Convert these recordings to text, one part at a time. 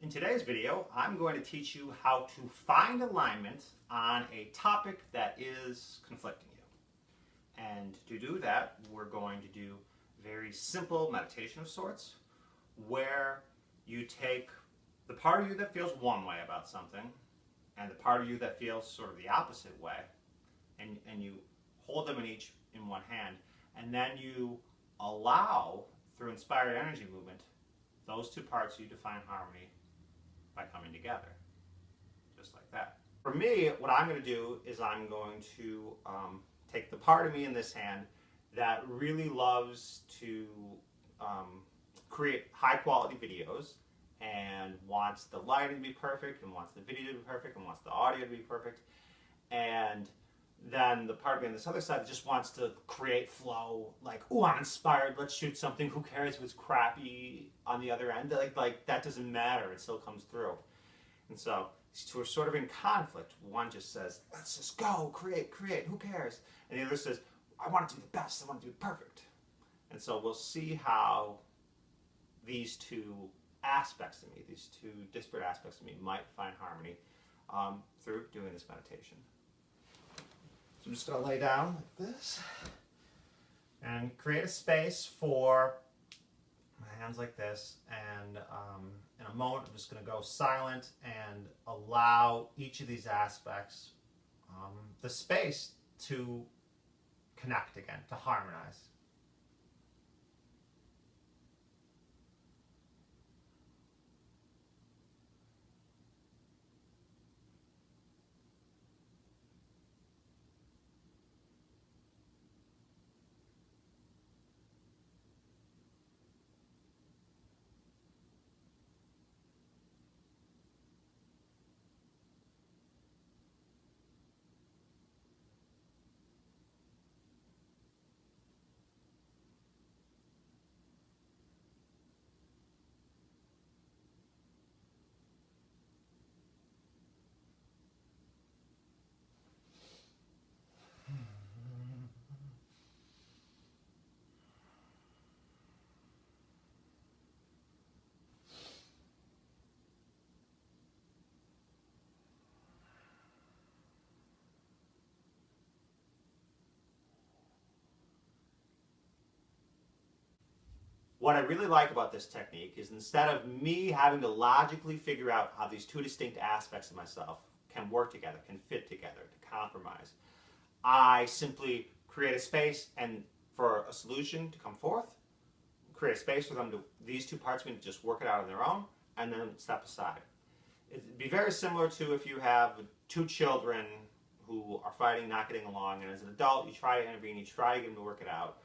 In today's video, I'm going to teach you how to find alignment on a topic that is conflicting you. And to do that, we're going to do very simple meditation of sorts, where you take the part of you that feels one way about something and the part of you that feels sort of the opposite way, and you hold them in one hand, and then you allow, through inspired energy movement, those two parts of you to find harmony by coming together, just like that. For me, what I'm going to do is I'm going to take the part of me in this hand that really loves to create high quality videos and wants the lighting to be perfect and wants the video to be perfect and wants the audio to be perfect, and then the part of me on this other side that just wants to create flow, like, oh, I'm inspired, let's shoot something, who cares if it's crappy on the other end, like that doesn't matter, it still comes through. And so these two are sort of in conflict. One just says, let's just go, create, who cares? And the other says, I want it to be the best, I want it to be perfect. And so we'll see how these two aspects of me, these two disparate aspects of me, might find harmony through doing this meditation. So I'm just going to lay down like this and create a space for my hands like this, and in a moment I'm just going to go silent and allow each of these aspects the space to connect again, to harmonize. What I really like about this technique is, instead of me having to logically figure out how these two distinct aspects of myself can work together, can fit together, to compromise, I simply create a space and for a solution to come forth, create a space for them to, these two parts of me, to just work it out on their own, and then step aside. It'd be very similar to if you have two children who are fighting, not getting along, and as an adult you try to intervene, you try to get them to work it out.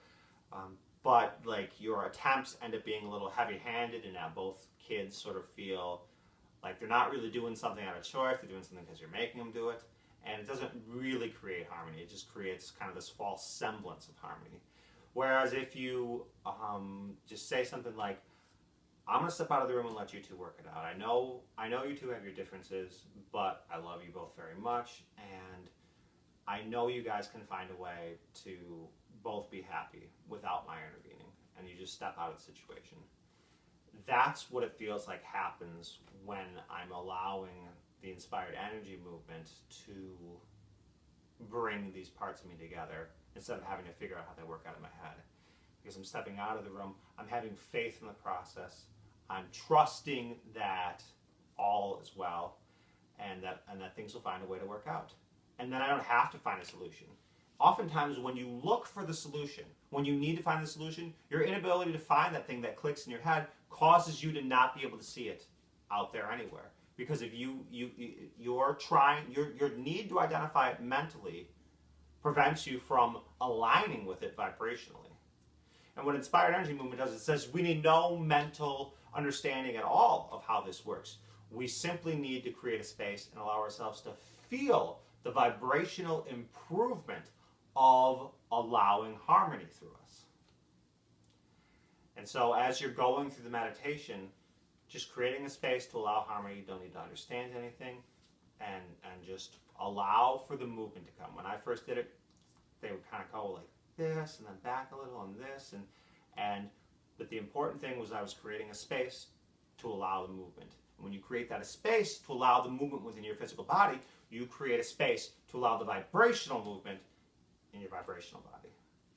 But like your attempts end up being a little heavy-handed, and now both kids sort of feel like they're not really doing something out of choice, they're doing something because you're making them do it, and it doesn't really create harmony. It just creates kind of this false semblance of harmony. Whereas if you just say something like, I'm going to step out of the room and let you two work it out. I know you two have your differences, but I love you both very much, and I know you guys can find a way to both be happy without my intervening, and you just step out of the situation. That's what it feels like happens when I'm allowing the inspired energy movement to bring these parts of me together, instead of having to figure out how they work out in my head. Because I'm stepping out of the room, I'm having faith in the process, I'm trusting that all is well, and that things will find a way to work out. And then I don't have to find a solution. Oftentimes when you look for the solution, when you need to find the solution, your inability to find that thing that clicks in your head causes you to not be able to see it out there anywhere. Because if your need to identify it mentally prevents you from aligning with it vibrationally. And what inspired energy movement does, it says we need no mental understanding at all of how this works. We simply need to create a space and allow ourselves to feel the vibrational improvement of allowing harmony through us. And so as you're going through the meditation, just creating a space to allow harmony, you don't need to understand anything, and just allow for the movement to come. When I first did it, they would kind of go like this and then back a little and this, but the important thing was I was creating a space to allow the movement. And when you create that space to allow the movement within your physical body, you create a space to allow the vibrational movement in your vibrational body.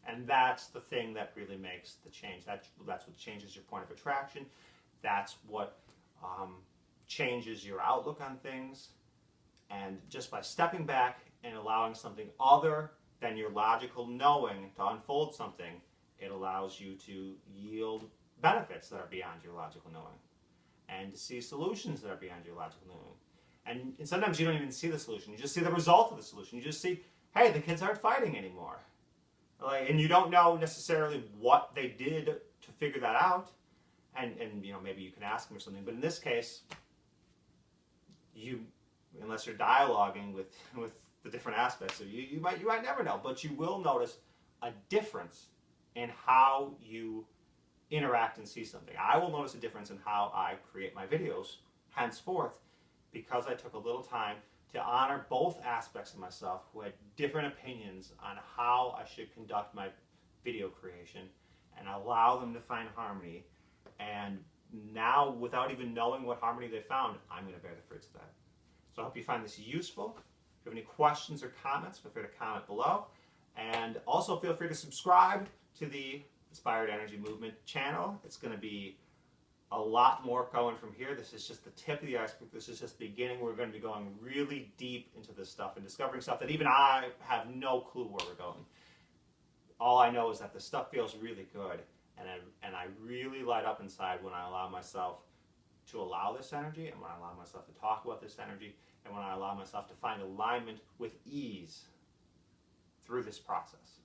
And that's the thing that really makes the change. That's what changes your point of attraction. That's what changes your outlook on things. And just by stepping back and allowing something other than your logical knowing to unfold something, it allows you to yield benefits that are beyond your logical knowing, and to see solutions that are beyond your logical knowing. And sometimes you don't even see the solution. You just see the result of the solution. You just see, hey, the kids aren't fighting anymore. And you don't know necessarily what they did to figure that out. And maybe you can ask them or something. But in this case, unless you're dialoguing with the different aspects of you might never know. But you will notice a difference in how you interact and see something. I will notice a difference in how I create my videos henceforth, because I took a little time to honor both aspects of myself who had different opinions on how I should conduct my video creation, and allow them to find harmony. And now, without even knowing what harmony they found, I'm going to bear the fruits of that. So I hope you find this useful. If you have any questions or comments, feel free to comment below. And also feel free to subscribe to the Inspired Energy Movement channel. It's going to be a lot more going from here. This is just the tip of the iceberg. This is just the beginning. We're going to be going really deep into this stuff and discovering stuff that even I have no clue where we're going. All I know is that the stuff feels really good, and I really light up inside when I allow myself to allow this energy, and when I allow myself to talk about this energy, and when I allow myself to find alignment with ease through this process.